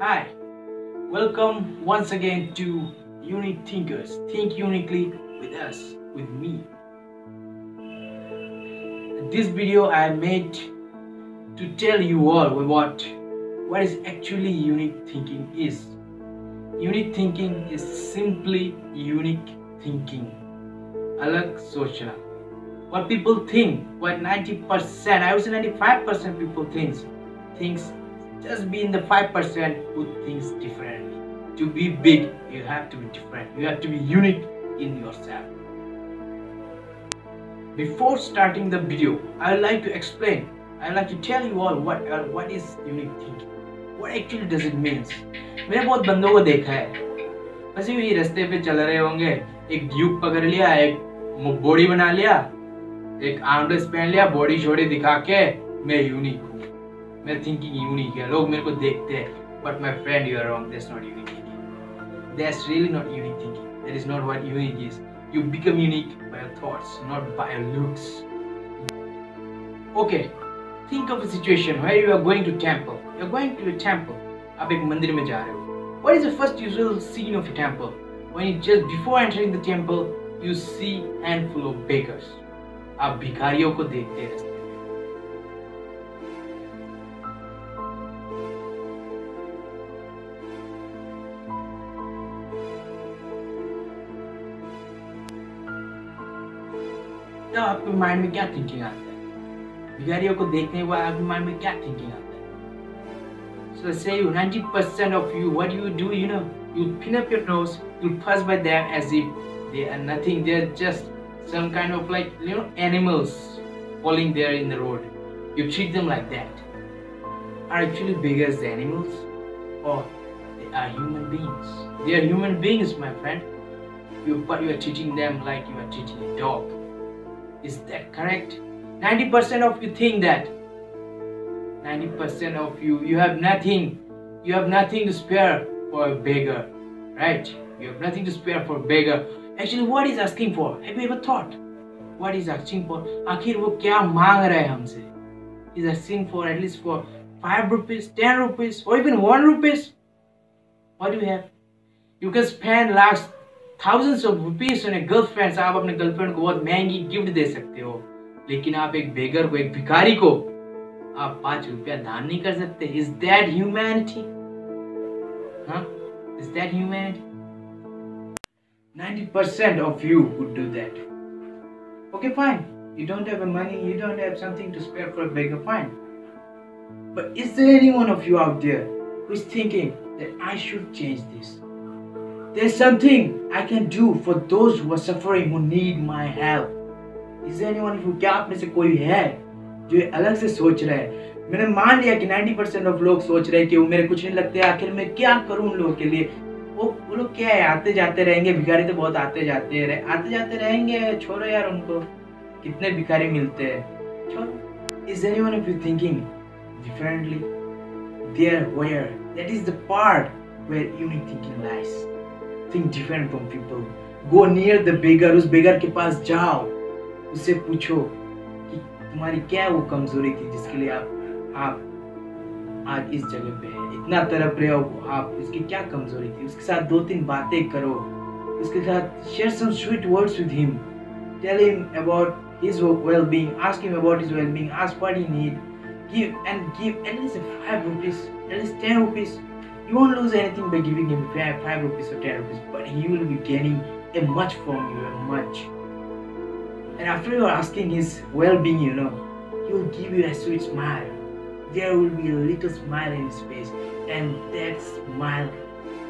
Hi, welcome once again to Unique Thinkers. Think uniquely with us, with me. This video I made to tell you all what is actually unique thinking is. Unique thinking is simply unique thinking. Alag sochna. What people think, what 90%, I would say 95% people thinks just be in the 5% who thinks differently. To be big, you have to be different. You have to be unique in yourself. Before starting the video, I would like to explain. I would like to tell you all what is unique thinking. What actually does it mean? मैंने बहुत बंदों को देखा है बस ये रास्ते पे चल रहे होंगे, एक ड्यूक पकड़ लिया, एक बॉडी बना लिया, एक आर्मलेस पहन लिया, बॉडी छोड़ी दिखा के मैं यूनिक हूँ, मैं थिंकिंग यूनिक है, लोग मेरे को देखते हैं. But my friend, you are wrong. That's not unique thinking. That's really not unique thinking. That is not what unique is. You become unique by your thoughts, not by your looks. Okay, think of a situation where you are going to temple. You are going to a temple. आप एक मंदिर में जा रहे हो. What is the first usual scene of a temple? When you just before entering the temple, you see handful of beggars. आप भिखारियों को देखते हैं रास्ते में. तो आपके माइंड में क्या थिंकिंग आता है? भिखारियों को देखने के बाद आपके माइंड में क्या थिंकिंग आता है? So say 90% of you, what you do, you pin up your nose, you pass by them as if they are nothing. They're just some kind of animals falling there in the road. You treat them like that. Are actually beggars the animals, or they are human beings? They are human beings, my friend. But you are treating them like you are treating a dog. Is that correct? 90% of you think that. 90% of you have nothing. You have nothing to spare for a beggar, right? You have nothing to spare for a beggar. Actually, what is asking for? Have you ever thought? What is asking for? आखिर वो क्या मांग रहा है हमसे? He's asking for at least for 5 rupees, 10 rupees, or even 1 rupees. What do you have? You can spend lakhs, thousands of rupees on a girlfriend. आप अपने girlfriend को बहुत महंगी गिफ्ट दे सकते हो, लेकिन आप एक बेगर को, एक भिखारी को आप 5 रुपया दान नहीं कर सकते. Is that humanity? Huh? Is that humanity? 90% of you would do that. Okay, fine. You don't have money, you don't have something to spare for a beggar, fine. But is there any one of you out there who is thinking that I should change this? There's something I can do for those who are suffering, who need my help. Is there anyone who? क्या आप में से कोई है जो अलग से सोच रहा है? मैंने मान लिया कि 90% ऑफ लोग सोच रहे हैं कि वो मेरे कुछ नहीं लगते, आखिर मैं क्या करूं उन लोगों के लिए. वो लोग क्या है, आते जाते रहेंगे. भिखारी तो बहुत आते जाते रहेंगे. छोड़ो यार उनको, कितने भिखारी मिलते हैं, छोड़ो. Is anyone of you thinking differently? There, where? That is the part where unique thinking lies. Think different from people. Go near the beggar. उस beggar के पास जाओ, उससे पूछो कि तुम्हारी क्या वो कमजोरी थी जिसके लिए आप आज इस जगह पे हैं, इतना तड़प रहे हो. आप इसकी क्या कमजोरी थी, उसके साथ 2-3 बातें करो, उसके साथ share some sweet words with him. Tell him about his well-being. Ask him about his well-being. Ask what he need. Give at least 5 rupees, at least 10 rupees. You won't lose anything by giving him 5 rupees or 10 rupees, but he will be gaining a much from you, a much. And after you are asking his well-being, he will give you a sweet smile. There will be a little smile in his face, and that smile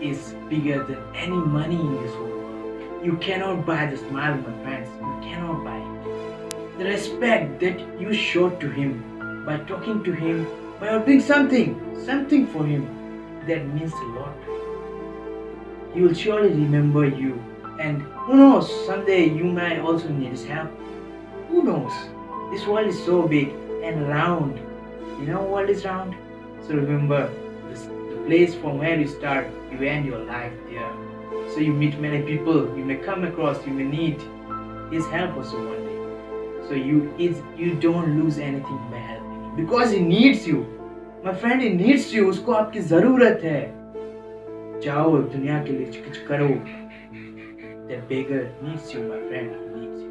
is bigger than any money in this world. You cannot buy the smile, my friends. You cannot buy it. The respect that you showed to him by talking to him, by doing something for him, that means a lot. He will surely remember you, and who knows, someday you might also need his help. Who knows? This world is so big and round. You know world is round? So remember, the place from where you start, you end your life there. So you meet many people, you may come across, you may need his help also one day. So you don't lose anything by helping him, because he needs you. My friend, he needs you. उसको आपकी जरूरत है. जाओ दुनिया के लिए कुछ करो। That beggar needs you, my friend, he needs you.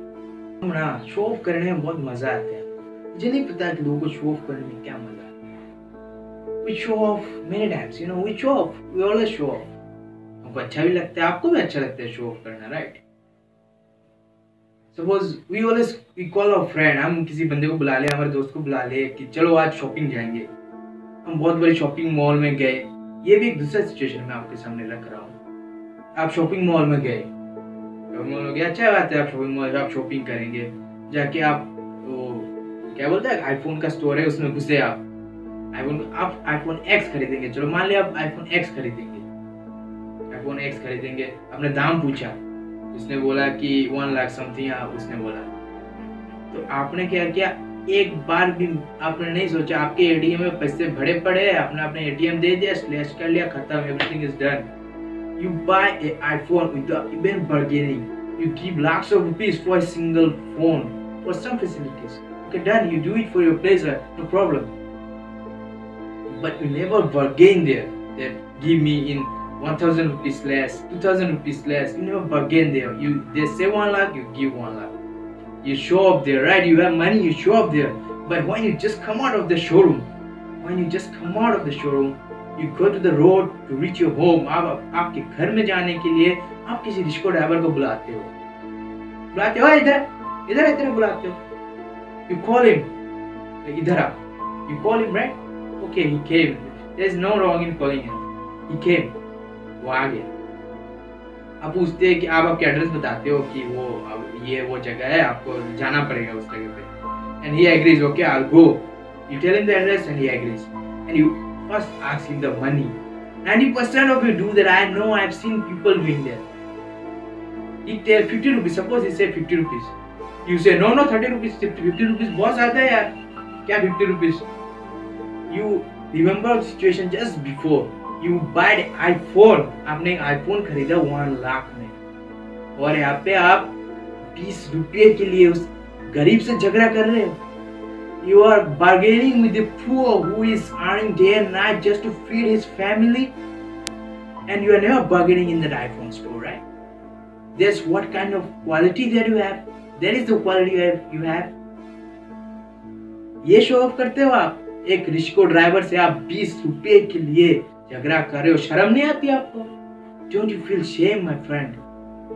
हम ना शो ऑफ करने में बहुत मजा आता है। मुझे नहीं पता कि लोगों को शो ऑफ करने में क्या मजा आता है। We show off many times, you know, we show off, we always show off. हमको अच्छा भी लगता है, आपको भी अच्छा लगता है शो ऑफ करना, right? Suppose we call our friend, हम किसी बंदे को बुला ले, हमारे दोस्त को बुला ले कि चलो आज शॉपिंग जाएंगे। हम बहुत बड़ी शॉपिंग मॉल में गए। ये भी एक दूसरा सिचुएशन मैं आपके सामने रख रहा हूँ। आप शॉपिंग मॉल में गए, अच्छा बात है, आप शॉपिंग मॉल आप शॉपिंग करेंगे, जाके आप वो क्या बोलते हैं आईफोन का स्टोर है उसमें घुसे, आप आईफोन एक्स खरीदेंगे। चलो मान लिया आप आईफोन एक्स खरीदेंगे, आपने दाम पूछा, उसने बोला कि 1 लाख समथिंग उसने बोला, तो आपने क्या किया, एक बार भी आपने नहीं सोचा, आपके एटीएम में पैसे भरे पड़े, आपने अपने एटीएम दे दिया, स्लैश कर लिया, खत्म, everything is done. You buy an iPhone without even bargaining. You give lakhs of rupees for a single phone for some facilities. Okay, done. You do it for your pleasure, no problem. But you never bargain there. That give me in 1,000 rupees less, 2,000 rupees less. You never bargain there. They say 1 lakh, you give 1 lakh. You show up there, right? You have money, you show up there. But when you just come out of the showroom, you go to the road to reach your home. आप आपके घर में जाने के लिए आप किसी rickshaw driver को बुलाते हो, इधर बुलाते हो। You call him, इधर आ, you call him, right? Okay, he came. There is no wrong in calling him. He came, वो आ गया। आप पूछते हैं कि आप आपके एड्रेस बताते हो कि वो जगह है, आपको जाना पड़ेगा उस जगह पे। And he agrees, okay, I'll go. You tell him the address and he agrees. And you first ask him the money. 90% of you do that. I know, I've seen people doing that. He tell 50 rupees. Suppose he said 50 rupees. You say no, 30 rupees. 50 rupees बहुत ज़्यादा है यार। क्या 50 rupees? You remember the situation just before. You buy the iPhone. आपने एक iPhone खरीदा 1 लाख में, और यहाँ पे आप 20 रुपये के लिए उस गरीब से झगड़ा कर रहे हो। You are bargaining with the poor who is earning day and night just to feed his family, and you are never bargaining in that iPhone store, right? That's what kind of quality that you have. That is the quality you have. ये show off करते हो आप, एक rickshaw driver से आप 20 रुपए के लिए झगड़ा कर रहे हो, शर्म नहीं आती आपको? Don't you feel shame, my friend,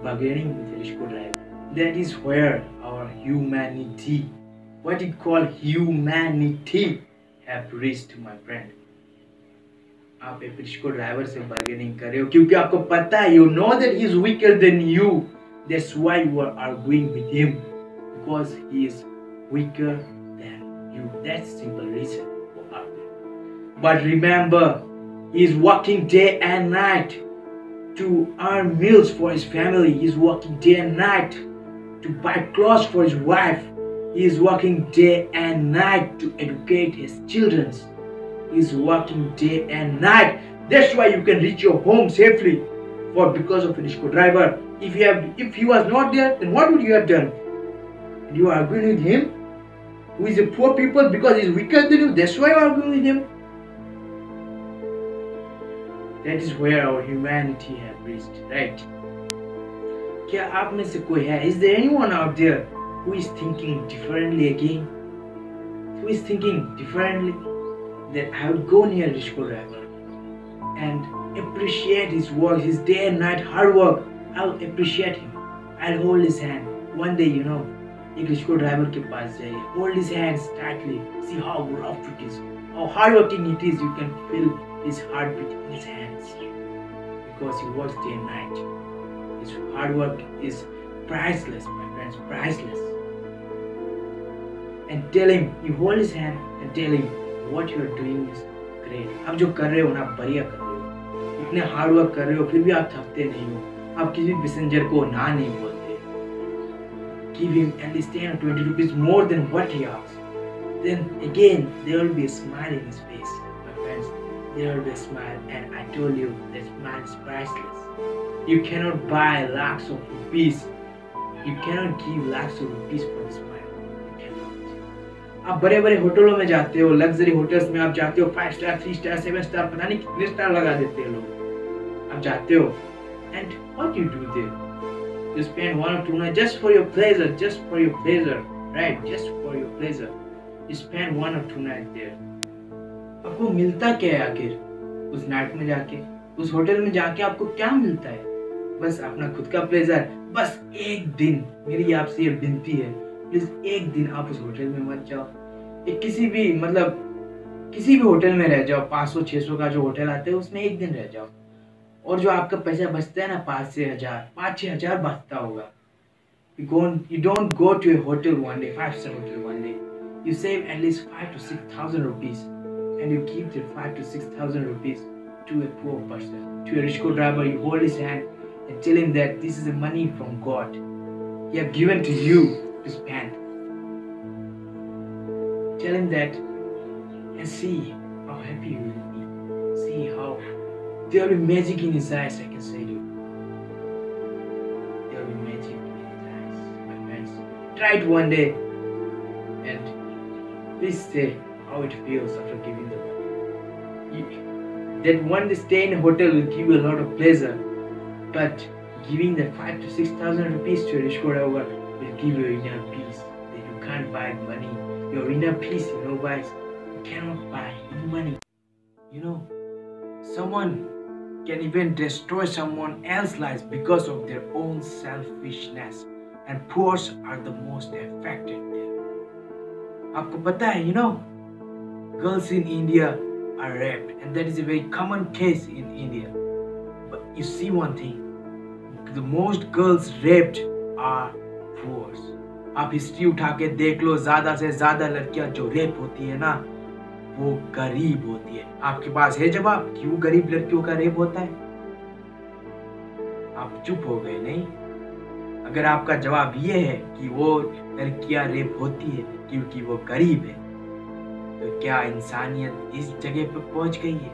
bargaining with a rickshaw driver? That is where our humanity, what you call humanity, have reached, my friend. आप एक रिक्शा ड्राइवर से बार्गेनिंग कर रहे हो क्योंकि आपको पता है, you know that he is weaker than you. That's why you are arguing with him, because he is weaker than you. That's simple reason for arguing. But remember, he is working day and night to earn meals for his family. He is working day and night to buy clothes for his wife. He is working day and night to educate his children. He is working day and night. That's why you can reach your home safely, because of a rickshaw driver. If he was not there, then what would you have done? You are arguing with him, who is a poor people, because he is weaker than you. That's why you are arguing with him. That is where our humanity have reached, right? क्या आप में से कोई है? Is there anyone out there who is thinking differently again? Who is thinking differently? That I would go near a rickshaw driver and appreciate his work, his day and night hard work. I'll appreciate him. I'll hold his hand. One day, एक rickshaw driver के पास जाइए, hold his hands tightly, see how rough it is, how hardworking it is. You can feel his heartbeat in his hands because he works day and night. His hard work is priceless, my friends, priceless. And tell him, you hold his hand and tell him what you are doing is great. आप जो कर रहे हो ना, बढ़िया कर रहे हो, इतने हार्ड वर्क कर रहे हो, फिर भी आप थकते नहीं हो, आप किसी पैसेंजर को ना नहीं बोलते। Give him at least 10 or 20 rupees more than what he asks. Then again, there will be a smile in his face, my friends. There will be a smile, and I told you that smile is priceless. You cannot buy lakhs of rupees. You cannot give lakhs of rupees for the smile. You cannot. आप बड़े बड़े होटलों में जाते हो, luxury hotels में आप जाते हो, 5 स्टार, 3 स्टार, 7 स्टार, पता नहीं कितने स्टार लगा देते हैं लोग। आप जाते हो and what you do there? You spend 1 or 2 nights just for your pleasure, right? Just for your pleasure. You spend 1 or 2 nights there. आपको मिलता क्या है आखिर उस नाइट में जाके, उस होटल में जाके आपको क्या मिलता है? बस अपना खुद का प्लेजर। बस एक दिन, मेरी आपसे ये विनती है, प्लीज एक दिन आप उस होटल में मत जाओ। एक किसी भी होटल में रह जाओ, 500-600 का जो होटल आते हैं उसमें एक दिन रह जाओ, और जो आपका पैसा बचता है ना 5-6 हजार बचता होगा। You don't go to a hotel one day, 5-star hotel one day. You save at least 5,000 to 6,000 rupees, and you give the 5,000 to 6,000 rupees to a poor person, to a Rickshaw driver. You hold his hand and tell him that this is the money from God. He have given to you to spend. Tell him that and see how happy he will be. See how there will be magic in his eyes, I can say to you. There will be magic in his eyes, my friends. Try it one day and please say how it feels after giving the money. That one day stay in a hotel will give you a lot of pleasure, but giving the 5,000 to 6,000 rupees to a rich driver will give you inner peace that you can't buy money. Your inner peace, guys, you cannot buy with money. Someone can even destroy someone else's life because of their own selfishness, and poor are the most affected there. आपको पता है, girls in India are raped, and that is a very common case in India. But you see one thing, the most girls raped are poor. आप history उठा के देख लो, ज्यादा से ज्यादा लड़कियां जो रेप होती है ना, वो गरीब होती है। आपके पास है जवाब क्यों गरीब लड़कियों का रेप होता है? आप चुप हो गए नहीं? अगर आपका जवाब ये है कि वो लड़कियां रेप होती है क्योंकि वो गरीब है, तो क्या इंसानियत इस जगह पे पहुंच गई है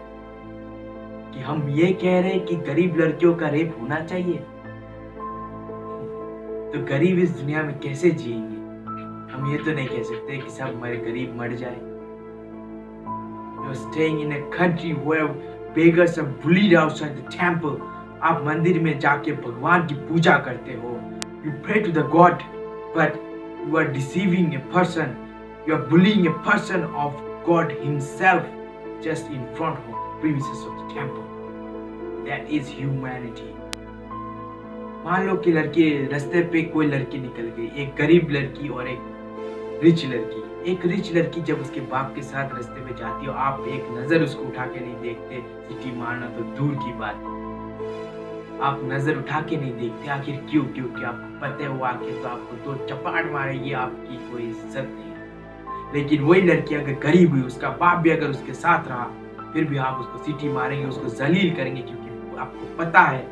कि हम ये कह रहे हैं कि गरीब लड़कियों का रेप होना चाहिए? तो गरीब इस दुनिया में कैसे जिएंगे? हम ये तो नहीं कह सकते कि सब हमारे गरीब मर जाए। You're staying in a country where beggars are bullied outside the temple. आप मंदिर में जाके भगवान की पूजा करते हो, you pray to the God, but you are deceiving a person, you are bullying a person of God himself just in front of the premises of the temple. That is humanity. मान लो कि लड़की रास्ते पे कोई लड़की निकल गई, एक गरीब लड़की और एक रिच लड़की। एक रिच लड़की जब उसके बाप के साथ रास्ते पे जाती हो, आप एक नजर उसको उठा के नहीं देखते, सीटी मारना तो दूर की बात है, आप नजर उठा के नहीं देखते। आखिर क्यों? क्योंकि आपको पता है वो आखिर तो आपको दो चपाट मारेगी, आपकी कोई इज्जत नहीं है। लेकिन वही लड़की अगर गरीब हुई, उसका बाप भी अगर उसके साथ रहा, फिर भी आप उसको सीटी मारेंगे, उसको जलील करेंगे, क्योंकि आपको पता है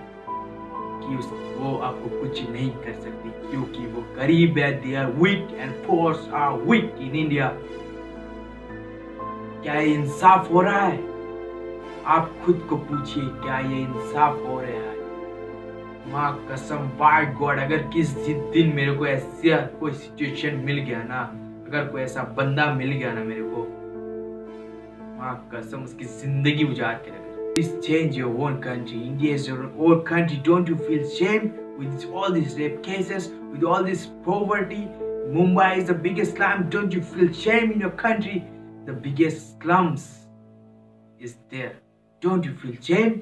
कि वो आपको कुछ नहीं कर सकती, क्योंकि वो गरीब है। They are weak and poor are weak in India. क्या ये इंसाफ हो रहा है? आप खुद को पूछिए, क्या ये इंसाफ हो रहा है? माँ कसम, बाय गॉड, अगर किस दिन मेरे को ऐसा कोई सिचुएशन मिल गया ना, अगर कोई ऐसा बंदा मिल गया ना मेरे को, माँ कसम उसकी जिंदगी उजाड़ के रख। Please change your own country. India is your own country. Don't you feel shame with all these rape cases, with all this poverty? Mumbai is the biggest slum. Don't you feel shame in your country? The biggest slums is there. Don't you feel shame?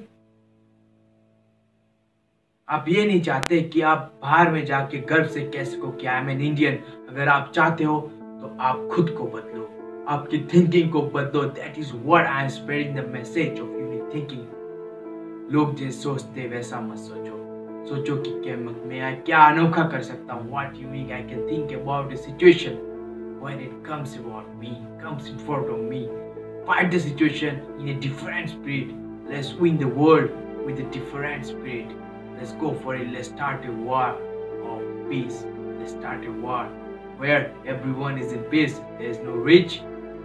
आप ये नहीं चाहते कि आप बाहर में जाके गर्व से कह सको कि आई एम एन इंडियन। अगर आप चाहते हो तो आप खुद को बदलो, आपकी थिंकिंग को बदलो। That is what I am spreading the message of unique thinking. लोग जैसे सोचते वैसा मत सोचो, सोचो कि मैं क्या अनोखा कर सकता हूँ। What unique I can think about the situation when it comes about me, comes in front of me. Fight the situation in a different spirit. Let's win the world with a different spirit. Let's go for it. Let's start a war of peace. Let's start a war where everyone is in peace. There's no rich,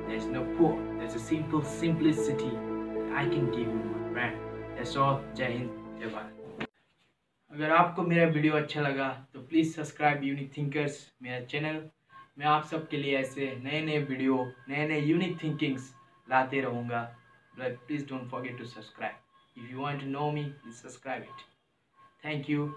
there's no poor. There's a simple simplicity that I can give you, my friend. That's all. Jai Hind, Jai Bharat. अगर आपको मेरा video अच्छा लगा तो please subscribe unique thinkers मेरा channel. मैं आप सबके लिए ऐसे नए नए वीडियो, नए नए यूनिक थिंकिंग्स लाते रहूँगा। Please don't forget to subscribe. If you want to know me, please subscribe it. Thank you.